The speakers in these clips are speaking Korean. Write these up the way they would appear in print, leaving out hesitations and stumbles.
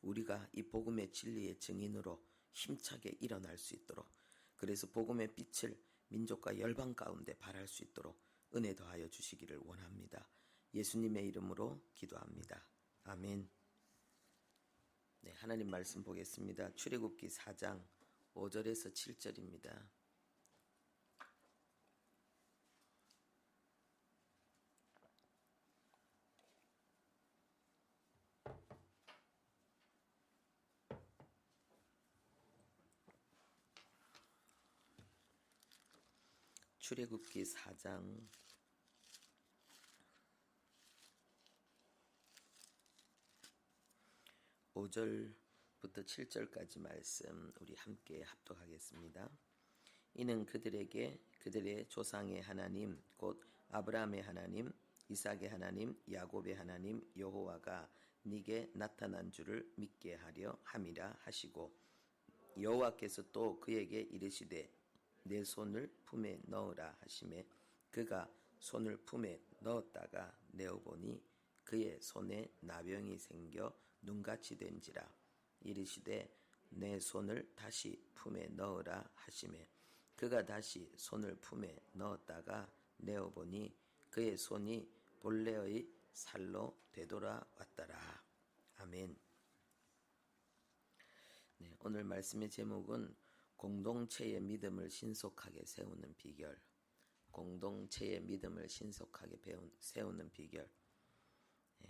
우리가 이 복음의 진리의 증인으로 힘차게 일어날 수 있도록, 그래서 복음의 빛을 민족과 열방 가운데 발할 수 있도록 은혜 더하여 주시기를 원합니다. 예수님의 이름으로 기도합니다. 아멘. 네, 하나님 말씀 보겠습니다. 출애굽기 4장 5절에서 7절입니다. 출애굽기 4장 5절부터 7절까지 말씀 우리 함께 합독하겠습니다. 이는 그들에게 그들의 조상의 하나님 곧 아브라함의 하나님, 이삭의 하나님, 야곱의 하나님 여호와가 네게 나타난 줄을 믿게 하려 함이라 하시고, 여호와께서 또 그에게 이르시되 내 손을 품에 넣으라 하시매 그가 손을 품에 넣었다가 내어보니 그의 손에 나병이 생겨 눈같이 된지라. 이르시되 내 손을 다시 품에 넣으라 하시매 그가 다시 손을 품에 넣었다가 내어보니 그의 손이 본래의 살로 되돌아왔더라. 아멘. 네, 오늘 말씀의 제목은 공동체의 믿음을 신속하게 세우는 비결. 공동체의 믿음을 신속하게 세우는 비결. 예,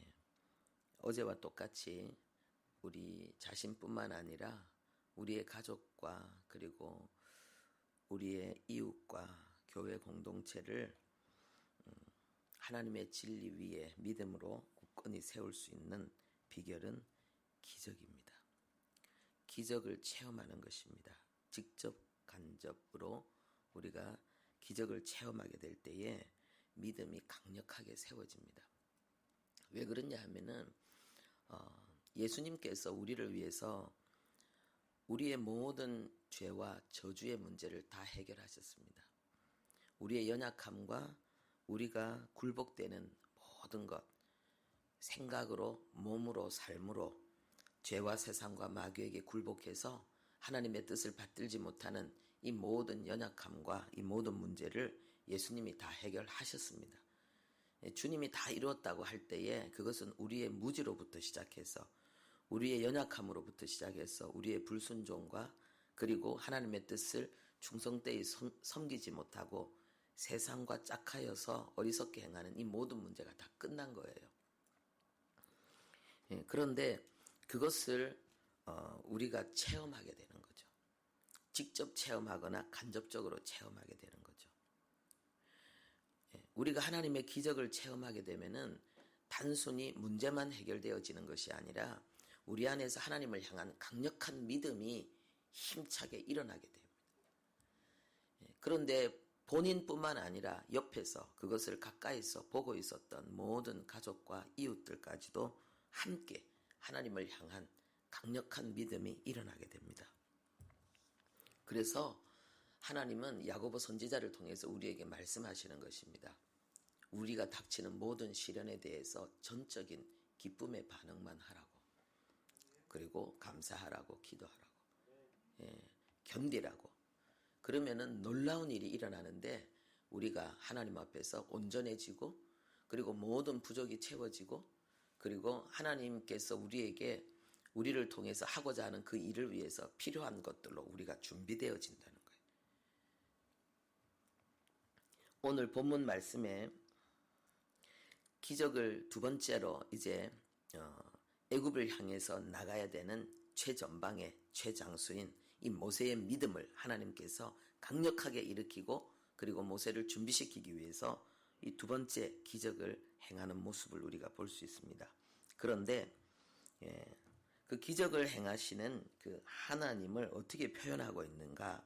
어제와 똑같이 우리 자신뿐만 아니라 우리의 가족과 그리고 우리의 이웃과 교회 공동체를 하나님의 진리 위에 믿음으로 굳건히 세울 수 있는 비결은 기적입니다. 기적을 체험하는 것입니다. 직접 간접으로 우리가 기적을 체험하게 될 때에 믿음이 강력하게 세워집니다. 왜 그러냐 하면은 예수님께서 우리를 위해서 우리의 모든 죄와 저주의 문제를 다 해결하셨습니다. 우리의 연약함과 우리가 굴복되는 모든 것, 생각으로, 몸으로, 삶으로 죄와 세상과 마귀에게 굴복해서 하나님의 뜻을 받들지 못하는 이 모든 연약함과 이 모든 문제를 예수님이 다 해결하셨습니다. 주님이 다 이루었다고 할 때에 그것은 우리의 무지로부터 시작해서 우리의 연약함으로부터 시작해서 우리의 불순종과 그리고 하나님의 뜻을 충성되이 섬기지 못하고 세상과 짝하여서 어리석게 행하는 이 모든 문제가 다 끝난 거예요. 그런데 그것을 우리가 체험하게 되는 거죠. 직접 체험하거나 간접적으로 체험하게 되는 거죠. 우리가 하나님의 기적을 체험하게 되면은 단순히 문제만 해결되어지는 것이 아니라 우리 안에서 하나님을 향한 강력한 믿음이 힘차게 일어나게 됩니다. 그런데 본인뿐만 아니라 옆에서 그것을 가까이서 보고 있었던 모든 가족과 이웃들까지도 함께 하나님을 향한 강력한 믿음이 일어나게 됩니다. 그래서 하나님은 야고보 선지자를 통해서 우리에게 말씀하시는 것입니다. 우리가 닥치는 모든 시련에 대해서 전적인 기쁨의 반응만 하라고, 그리고 감사하라고, 기도하라고, 견디라고. 그러면은 놀라운 일이 일어나는데 우리가 하나님 앞에서 온전해지고 그리고 모든 부족이 채워지고 그리고 하나님께서 우리를 통해서 하고자 하는 그 일을 위해서 필요한 것들로 우리가 준비되어진다는 거예요. 오늘 본문 말씀에 기적을 두 번째로 이제 애굽을 향해서 나가야 되는 최전방의 최장수인 이 모세의 믿음을 하나님께서 강력하게 일으키고 그리고 모세를 준비시키기 위해서 이 두 번째 기적을 행하는 모습을 우리가 볼 수 있습니다. 그런데 그 기적을 행하시는 그 하나님을 어떻게 표현하고 있는가?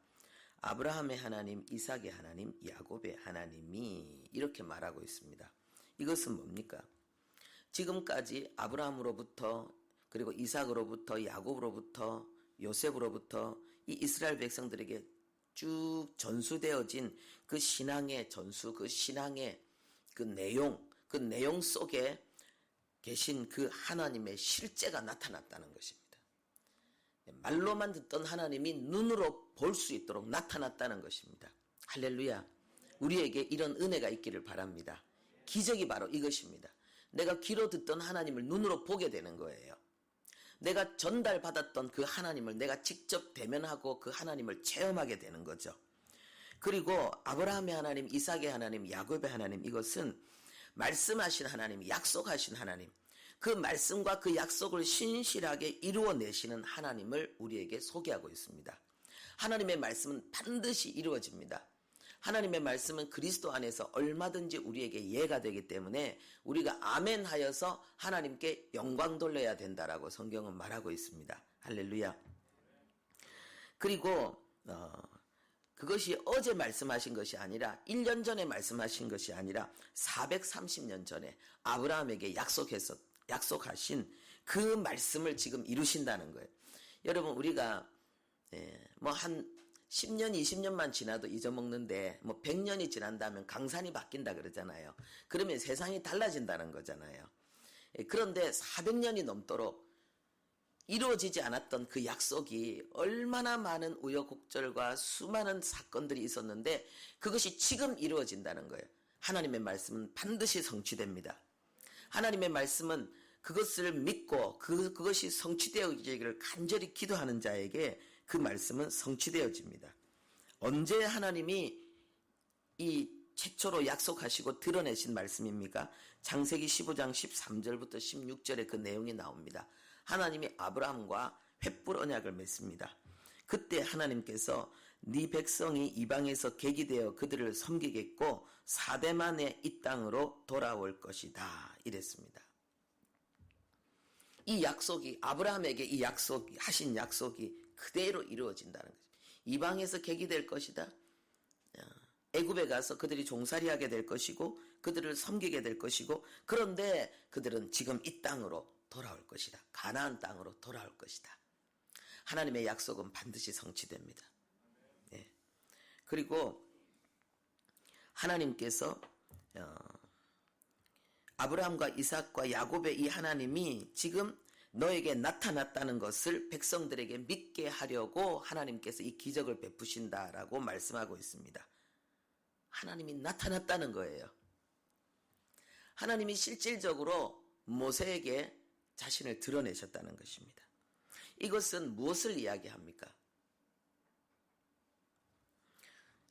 아브라함의 하나님, 이삭의 하나님, 야곱의 하나님이 이렇게 말하고 있습니다. 이것은 뭡니까? 지금까지 아브라함으로부터 그리고 이삭으로부터 야곱으로부터 요셉으로부터 이 이스라엘 백성들에게 쭉 전수되어진 그 신앙의 전수, 그 신앙의 그 내용 속에 계신 그 하나님의 실제가 나타났다는 것입니다. 말로만 듣던 하나님이 눈으로 볼 수 있도록 나타났다는 것입니다. 할렐루야. 우리에게 이런 은혜가 있기를 바랍니다. 기적이 바로 이것입니다. 내가 귀로 듣던 하나님을 눈으로 보게 되는 거예요. 내가 전달받았던 그 하나님을 내가 직접 대면하고 그 하나님을 체험하게 되는 거죠. 그리고 아브라함의 하나님, 이삭의 하나님, 야곱의 하나님, 이것은 말씀하신 하나님, 약속하신 하나님, 그 말씀과 그 약속을 신실하게 이루어내시는 하나님을 우리에게 소개하고 있습니다. 하나님의 말씀은 반드시 이루어집니다. 하나님의 말씀은 그리스도 안에서 얼마든지 우리에게 예가 되기 때문에 우리가 아멘 하여서 하나님께 영광 돌려야 된다라고 성경은 말하고 있습니다. 할렐루야. 그리고 그것이 어제 말씀하신 것이 아니라 1년 전에 말씀하신 것이 아니라 430년 전에 아브라함에게 약속하신 그 말씀을 지금 이루신다는 거예요. 여러분, 우리가 뭐 한 10년, 20년만 지나도 잊어먹는데 뭐 100년이 지난다면 강산이 바뀐다 그러잖아요. 그러면 세상이 달라진다는 거잖아요. 그런데 400년이 넘도록 이루어지지 않았던 그 약속이 얼마나 많은 우여곡절과 수많은 사건들이 있었는데 그것이 지금 이루어진다는 거예요. 하나님의 말씀은 반드시 성취됩니다. 하나님의 말씀은 그것을 믿고 그것이 성취되어지기를 간절히 기도하는 자에게 그 말씀은 성취되어집니다. 언제 하나님이 이 최초로 약속하시고 드러내신 말씀입니까? 창세기 15장 13절부터 16절에 그 내용이 나옵니다. 하나님이 아브라함과 횃불 언약을 맺습니다. 그때 하나님께서 네 백성이 이방에서 객이되어 그들을 섬기겠고 4대 만에 이 땅으로 돌아올 것이다 이랬습니다. 이 약속이 아브라함에게 하신 약속이 그대로 이루어진다는 거죠. 이방에서 객이 될 것이다. 애굽에 가서 그들이 종살이하게 될 것이고 그들을 섬기게 될 것이고 그런데 그들은 지금 이 땅으로 돌아올 것이다. 가나안 땅으로 돌아올 것이다. 하나님의 약속은 반드시 성취됩니다. 네. 그리고 하나님께서 아브라함과 이삭과 야곱의 이 하나님이 지금 너에게 나타났다는 것을 백성들에게 믿게 하려고 하나님께서 이 기적을 베푸신다라고 말씀하고 있습니다. 하나님이 나타났다는 거예요. 하나님이 실질적으로 모세에게 자신을 드러내셨다는 것입니다. 이것은 무엇을 이야기합니까?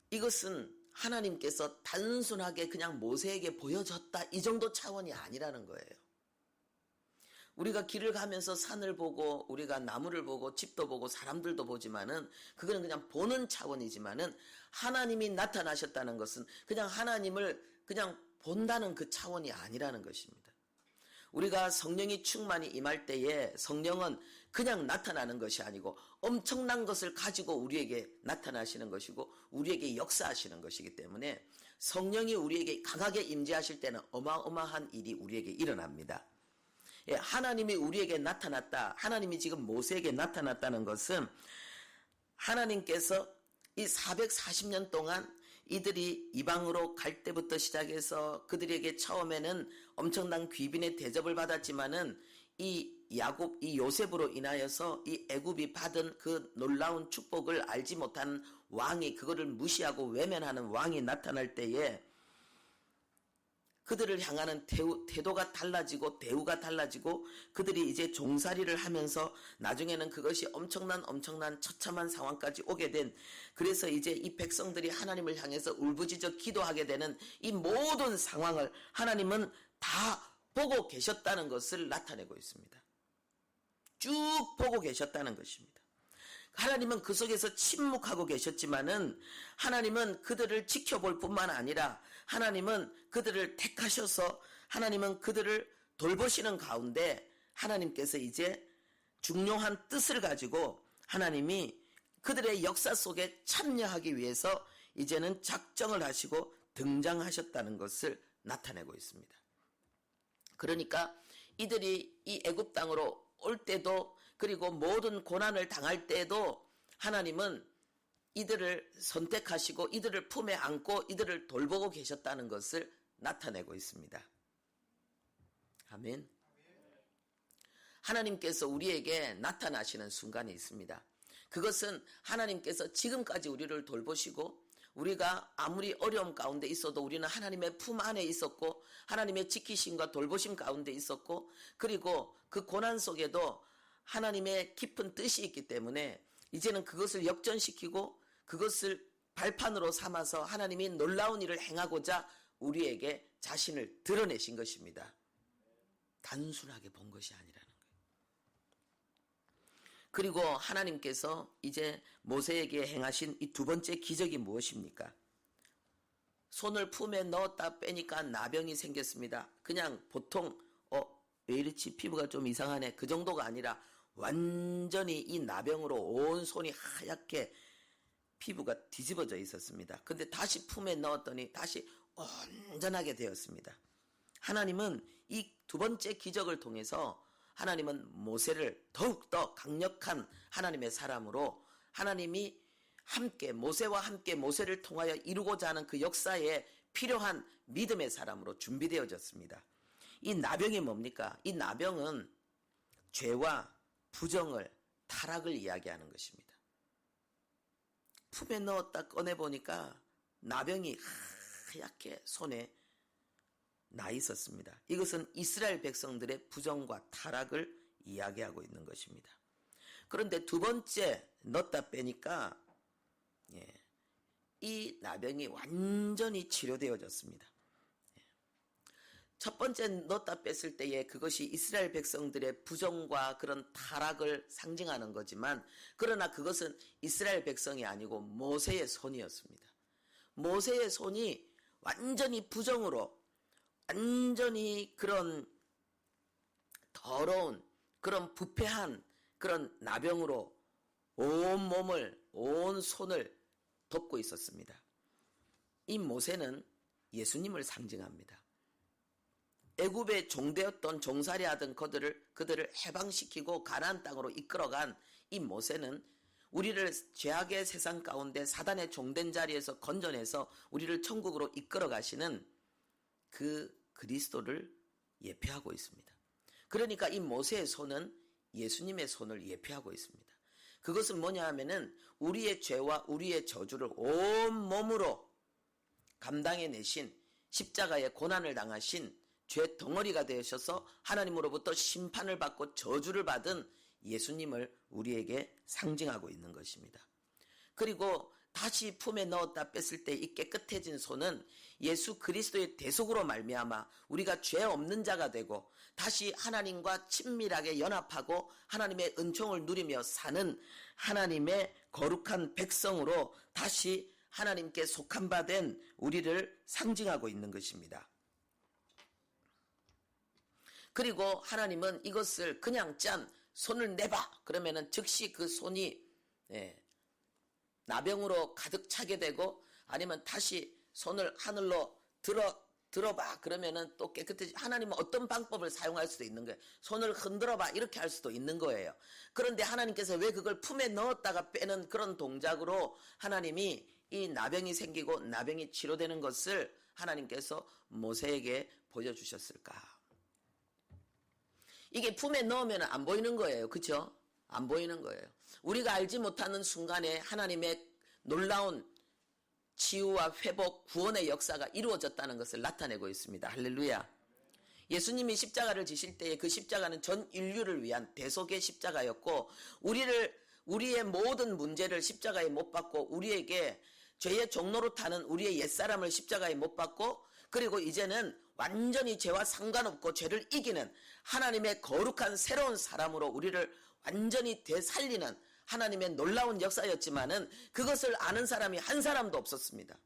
이것은 하나님께서 단순하게 그냥 모세에게 보여줬다 이 정도 차원이 아니라는 거예요. 우리가 길을 가면서 산을 보고 우리가 나무를 보고 집도 보고 사람들도 보지만은 그거는 그냥 보는 차원이지만은 하나님이 나타나셨다는 것은 그냥 하나님을 그냥 본다는 그 차원이 아니라는 것입니다. 우리가 성령이 충만히 임할 때에 성령은 그냥 나타나는 것이 아니고 엄청난 것을 가지고 우리에게 나타나시는 것이고 우리에게 역사하시는 것이기 때문에 성령이 우리에게 강하게 임재하실 때는 어마어마한 일이 우리에게 일어납니다. 하나님이 우리에게 나타났다. 하나님이 지금 모세에게 나타났다는 것은 하나님께서 이 440년 동안 이들이 이방으로 갈 때부터 시작해서 그들에게 처음에는 엄청난 귀빈의 대접을 받았지만은 이 요셉으로 인하여서 이 애굽이 받은 그 놀라운 축복을 알지 못한 왕이 그거를 무시하고 외면하는 왕이 나타날 때에 그들을 향하는 태도가 달라지고 대우가 달라지고 그들이 이제 종살이를 하면서 나중에는 그것이 엄청난 처참한 상황까지 오게 된 그래서 이제 이 백성들이 하나님을 향해서 울부짖어 기도하게 되는 이 모든 상황을 하나님은 다 보고 계셨다는 것을 나타내고 있습니다. 쭉 보고 계셨다는 것입니다. 하나님은 그 속에서 침묵하고 계셨지만은 하나님은 그들을 지켜볼 뿐만 아니라 하나님은 그들을 택하셔서 하나님은 그들을 돌보시는 가운데 하나님께서 이제 중요한 뜻을 가지고 하나님이 그들의 역사 속에 참여하기 위해서 이제는 작정을 하시고 등장하셨다는 것을 나타내고 있습니다. 그러니까 이들이 이 애굽 땅으로 올 때도 그리고 모든 고난을 당할 때에도 하나님은 이들을 선택하시고 이들을 품에 안고 이들을 돌보고 계셨다는 것을 나타내고 있습니다. 아멘. 하나님께서 우리에게 나타나시는 순간이 있습니다. 그것은 하나님께서 지금까지 우리를 돌보시고 우리가 아무리 어려움 가운데 있어도 우리는 하나님의 품 안에 있었고 하나님의 지키심과 돌보심 가운데 있었고 그리고 그 고난 속에도 하나님의 깊은 뜻이 있기 때문에 이제는 그것을 역전시키고 그것을 발판으로 삼아서 하나님이 놀라운 일을 행하고자 우리에게 자신을 드러내신 것입니다. 단순하게 본 것이 아니라는 거예요. 그리고 하나님께서 이제 모세에게 행하신 이 두 번째 기적이 무엇입니까? 손을 품에 넣었다 빼니까 나병이 생겼습니다. 그냥 보통 왜 이렇지 피부가 좀 이상하네 그 정도가 아니라 완전히 이 나병으로 온 손이 하얗게 피부가 뒤집어져 있었습니다. 근데 다시 품에 넣었더니 다시 온전하게 되었습니다. 하나님은 이 두 번째 기적을 통해서 하나님은 모세를 더욱더 강력한 하나님의 사람으로 하나님이 함께 모세와 함께 모세를 통하여 이루고자 하는 그 역사에 필요한 믿음의 사람으로 준비되어졌습니다. 이 나병이 뭡니까? 이 나병은 죄와 부정을 타락을 이야기하는 것입니다. 품에 넣었다 꺼내보니까 나병이 하얗게 손에 나 있었습니다. 이것은 이스라엘 백성들의 부정과 타락을 이야기하고 있는 것입니다. 그런데 두 번째 넣었다 빼니까 이 나병이 완전히 치료되어졌습니다. 첫 번째 넣었다 뺐을 때에 그것이 이스라엘 백성들의 부정과 그런 타락을 상징하는 거지만 그러나 그것은 이스라엘 백성이 아니고 모세의 손이었습니다. 모세의 손이 완전히 부정으로 완전히 그런 더러운 그런 부패한 그런 나병으로 온 몸을 온 손을 덮고 있었습니다. 이 모세는 예수님을 상징합니다. 애굽의 종되었던 종살이하던 그들을 해방시키고 가나안 땅으로 이끌어간 이 모세는 우리를 죄악의 세상 가운데 사단의 종된 자리에서 건져내서 우리를 천국으로 이끌어 가시는 그 그리스도를 예표하고 있습니다. 그러니까 이 모세의 손은 예수님의 손을 예표하고 있습니다. 그것은 뭐냐 하면은 우리의 죄와 우리의 저주를 온 몸으로 감당해내신 십자가의 고난을 당하신 죄 덩어리가 되셔서 하나님으로부터 심판을 받고 저주를 받은 예수님을 우리에게 상징하고 있는 것입니다. 그리고 다시 품에 넣었다 뺐을 때 이 깨끗해진 손은 예수 그리스도의 대속으로 말미암아 우리가 죄 없는 자가 되고 다시 하나님과 친밀하게 연합하고 하나님의 은총을 누리며 사는 하나님의 거룩한 백성으로 다시 하나님께 속한 바 된 우리를 상징하고 있는 것입니다. 그리고 하나님은 이것을 그냥 손을 내봐 그러면은 즉시 그 손이 나병으로 가득 차게 되고 아니면 다시 손을 하늘로 들어봐 그러면은 또 깨끗해지. 하나님은 어떤 방법을 사용할 수도 있는 거예요. 손을 흔들어봐 이렇게 할 수도 있는 거예요. 그런데 하나님께서 왜 그걸 품에 넣었다가 빼는 그런 동작으로 하나님이 이 나병이 생기고 나병이 치료되는 것을 하나님께서 모세에게 보여주셨을까? 이게 품에 넣으면 안 보이는 거예요. 그렇죠? 안 보이는 거예요. 우리가 알지 못하는 순간에 하나님의 놀라운 치유와 회복, 구원의 역사가 이루어졌다는 것을 나타내고 있습니다. 할렐루야. 예수님이 십자가를 지실 때에 그 십자가는 전 인류를 위한 대속의 십자가였고 우리의 모든 문제를 십자가에 못 박고 우리에게 죄의 종로로 타는 우리의 옛사람을 십자가에 못 박고 그리고 이제는 완전히 죄와 상관없고 죄를 이기는 하나님의 거룩한 새로운 사람으로 우리를 완전히 되살리는 하나님의 놀라운 역사였지만은 그것을 아는 사람이 한 사람도 없었습니다.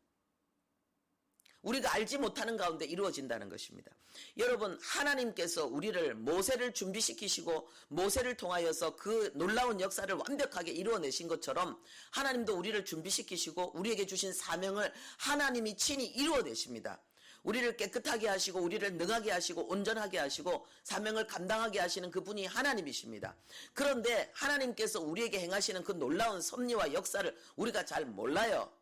우리가 알지 못하는 가운데 이루어진다는 것입니다. 여러분, 하나님께서 우리를 모세를 준비시키시고 모세를 통하여서 그 놀라운 역사를 완벽하게 이루어내신 것처럼 하나님도 우리를 준비시키시고 우리에게 주신 사명을 하나님이 친히 이루어내십니다. 우리를 깨끗하게 하시고 우리를 능하게 하시고 온전하게 하시고 사명을 감당하게 하시는 그분이 하나님이십니다. 그런데 하나님께서 우리에게 행하시는 그 놀라운 섭리와 역사를 우리가 잘 몰라요.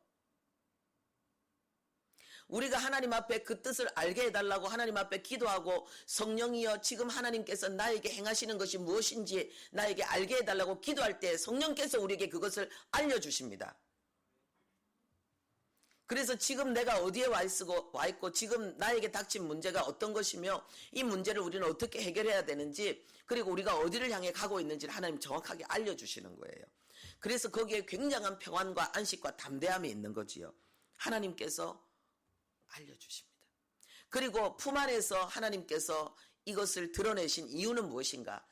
우리가 하나님 앞에 그 뜻을 알게 해달라고 하나님 앞에 기도하고 성령이여 지금 하나님께서 나에게 행하시는 것이 무엇인지 나에게 알게 해달라고 기도할 때 성령께서 우리에게 그것을 알려주십니다. 그래서 지금 내가 어디에 와 있고 지금 나에게 닥친 문제가 어떤 것이며 이 문제를 우리는 어떻게 해결해야 되는지 그리고 우리가 어디를 향해 가고 있는지를 하나님 정확하게 알려주시는 거예요. 그래서 거기에 굉장한 평안과 안식과 담대함이 있는 거지요. 하나님께서 알려주십니다. 그리고 품 안에서 하나님께서 이것을 드러내신 이유는 무엇인가?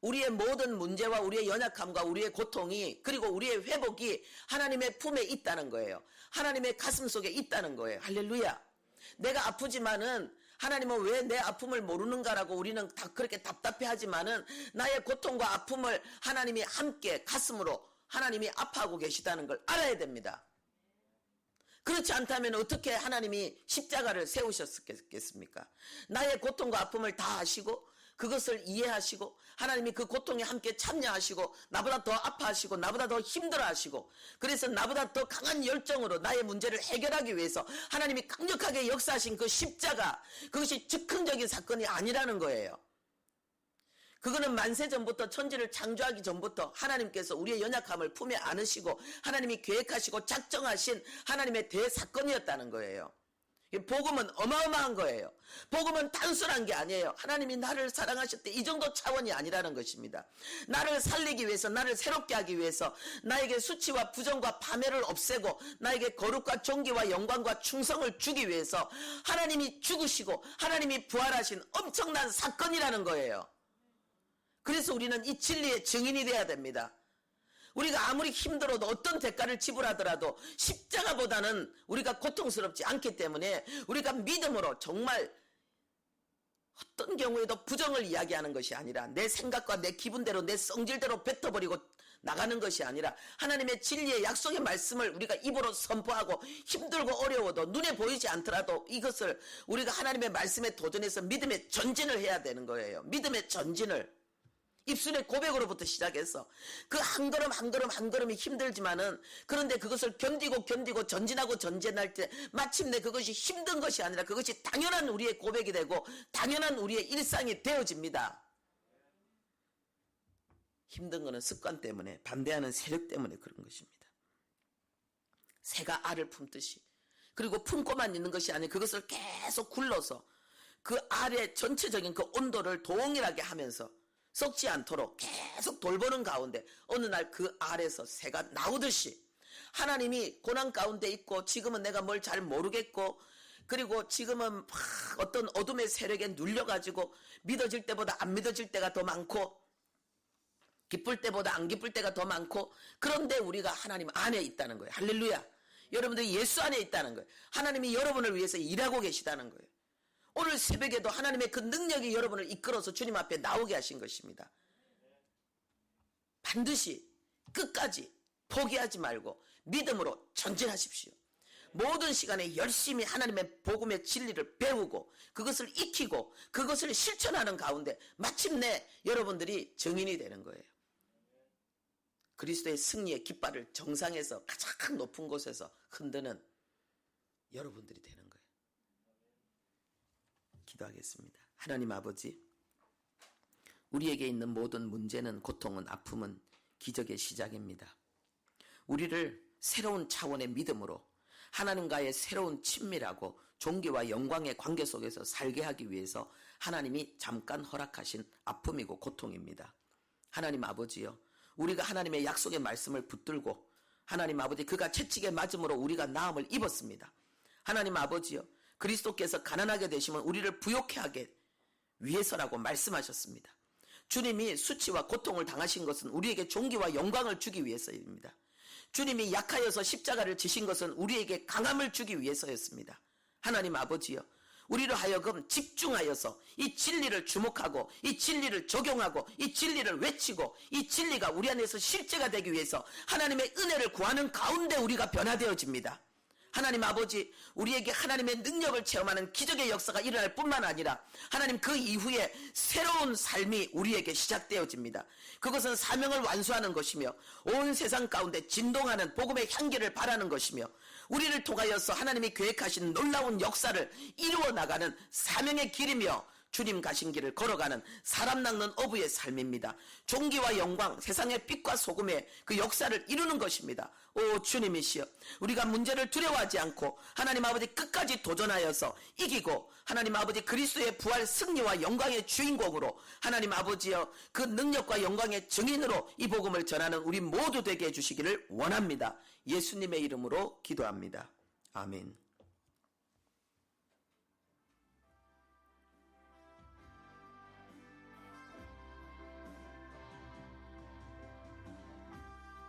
우리의 모든 문제와 우리의 연약함과 우리의 고통이 그리고 우리의 회복이 하나님의 품에 있다는 거예요. 하나님의 가슴 속에 있다는 거예요. 할렐루야. 내가 아프지만은 하나님은 왜 내 아픔을 모르는가라고 우리는 다 그렇게 답답해하지만은 나의 고통과 아픔을 하나님이 함께 가슴으로 하나님이 아파하고 계시다는 걸 알아야 됩니다. 그렇지 않다면 어떻게 하나님이 십자가를 세우셨겠습니까? 나의 고통과 아픔을 다 아시고 그것을 이해하시고 하나님이 그 고통에 함께 참여하시고 나보다 더 아파하시고 나보다 더 힘들어하시고 그래서 나보다 더 강한 열정으로 나의 문제를 해결하기 위해서 하나님이 강력하게 역사하신 그 십자가 그것이 즉흥적인 사건이 아니라는 거예요. 그거는 만세 전부터 천지를 창조하기 전부터 하나님께서 우리의 연약함을 품에 안으시고 하나님이 계획하시고 작정하신 하나님의 대사건이었다는 거예요. 복음은 어마어마한 거예요. 복음은 단순한 게 아니에요. 하나님이 나를 사랑하셨대 이 정도 차원이 아니라는 것입니다. 나를 살리기 위해서 나를 새롭게 하기 위해서 나에게 수치와 부정과 파멸을 없애고 나에게 거룩과 존귀와 영광과 충성을 주기 위해서 하나님이 죽으시고 하나님이 부활하신 엄청난 사건이라는 거예요. 그래서 우리는 이 진리의 증인이 돼야 됩니다. 우리가 아무리 힘들어도 어떤 대가를 지불하더라도 십자가보다는 우리가 고통스럽지 않기 때문에 우리가 믿음으로 정말 어떤 경우에도 부정을 이야기하는 것이 아니라 내 생각과 내 기분대로 내 성질대로 뱉어버리고 나가는 것이 아니라 하나님의 진리의 약속의 말씀을 우리가 입으로 선포하고 힘들고 어려워도 눈에 보이지 않더라도 이것을 우리가 하나님의 말씀에 도전해서 믿음의 전진을 해야 되는 거예요. 믿음의 전진을. 입술의 고백으로부터 시작해서 그 한 걸음 한 걸음 한 걸음이 힘들지만은 그런데 그것을 견디고 전진하고 전진할 때 마침내 그것이 힘든 것이 아니라 그것이 당연한 우리의 고백이 되고 당연한 우리의 일상이 되어집니다. 힘든 거는 습관 때문에 반대하는 세력 때문에 그런 것입니다. 새가 알을 품듯이 그리고 품고만 있는 것이 아니라 그것을 계속 굴러서 그 알의 전체적인 그 온도를 동일하게 하면서 썩지 않도록 계속 돌보는 가운데 어느 날 그 알에서 새가 나오듯이 하나님이 고난 가운데 있고 지금은 내가 뭘 잘 모르겠고 그리고 지금은 막 어떤 어둠의 세력에 눌려가지고 믿어질 때보다 안 믿어질 때가 더 많고 기쁠 때보다 안 기쁠 때가 더 많고 그런데 우리가 하나님 안에 있다는 거예요. 할렐루야. 여러분들이 예수 안에 있다는 거예요. 하나님이 여러분을 위해서 일하고 계시다는 거예요. 오늘 새벽에도 하나님의 그 능력이 여러분을 이끌어서 주님 앞에 나오게 하신 것입니다. 반드시 끝까지 포기하지 말고 믿음으로 전진하십시오. 모든 시간에 열심히 하나님의 복음의 진리를 배우고 그것을 익히고 그것을 실천하는 가운데 마침내 여러분들이 증인이 되는 거예요. 그리스도의 승리의 깃발을 정상에서 가장 높은 곳에서 흔드는 여러분들이 되는 거예요. 기도하겠습니다. 하나님 아버지, 우리에게 있는 모든 문제는 고통은 아픔은 기적의 시작입니다. 우리를 새로운 차원의 믿음으로 하나님과의 새로운 친밀하고 존귀와 영광의 관계 속에서 살게 하기 위해서 하나님이 잠깐 허락하신 아픔이고 고통입니다. 하나님 아버지요, 우리가 하나님의 약속의 말씀을 붙들고 하나님 아버지 그가 채찍에 맞음으로 우리가 나음을 입었습니다. 하나님 아버지요, 그리스도께서 가난하게 되시면 우리를 부욕해 하게 위해서라고 말씀하셨습니다. 주님이 수치와 고통을 당하신 것은 우리에게 존귀와 영광을 주기 위해서입니다. 주님이 약하여서 십자가를 지신 것은 우리에게 강함을 주기 위해서였습니다. 하나님 아버지여, 우리로 하여금 집중하여서 이 진리를 주목하고 이 진리를 적용하고 이 진리를 외치고 이 진리가 우리 안에서 실제가 되기 위해서 하나님의 은혜를 구하는 가운데 우리가 변화되어집니다. 하나님 아버지, 우리에게 하나님의 능력을 체험하는 기적의 역사가 일어날 뿐만 아니라 하나님 그 이후에 새로운 삶이 우리에게 시작되어집니다. 그것은 사명을 완수하는 것이며 온 세상 가운데 진동하는 복음의 향기를 바라는 것이며 우리를 통하여서 하나님이 계획하신 놀라운 역사를 이루어 나가는 사명의 길이며 주님 가신 길을 걸어가는 사람 낚는 어부의 삶입니다. 종기와 영광, 세상의 빛과 소금의 그 역사를 이루는 것입니다. 오 주님이시여, 우리가 문제를 두려워하지 않고 하나님 아버지 끝까지 도전하여서 이기고 하나님 아버지 그리스도의 부활 승리와 영광의 주인공으로 하나님 아버지여 그 능력과 영광의 증인으로 이 복음을 전하는 우리 모두 되게 해주시기를 원합니다. 예수님의 이름으로 기도합니다. 아멘.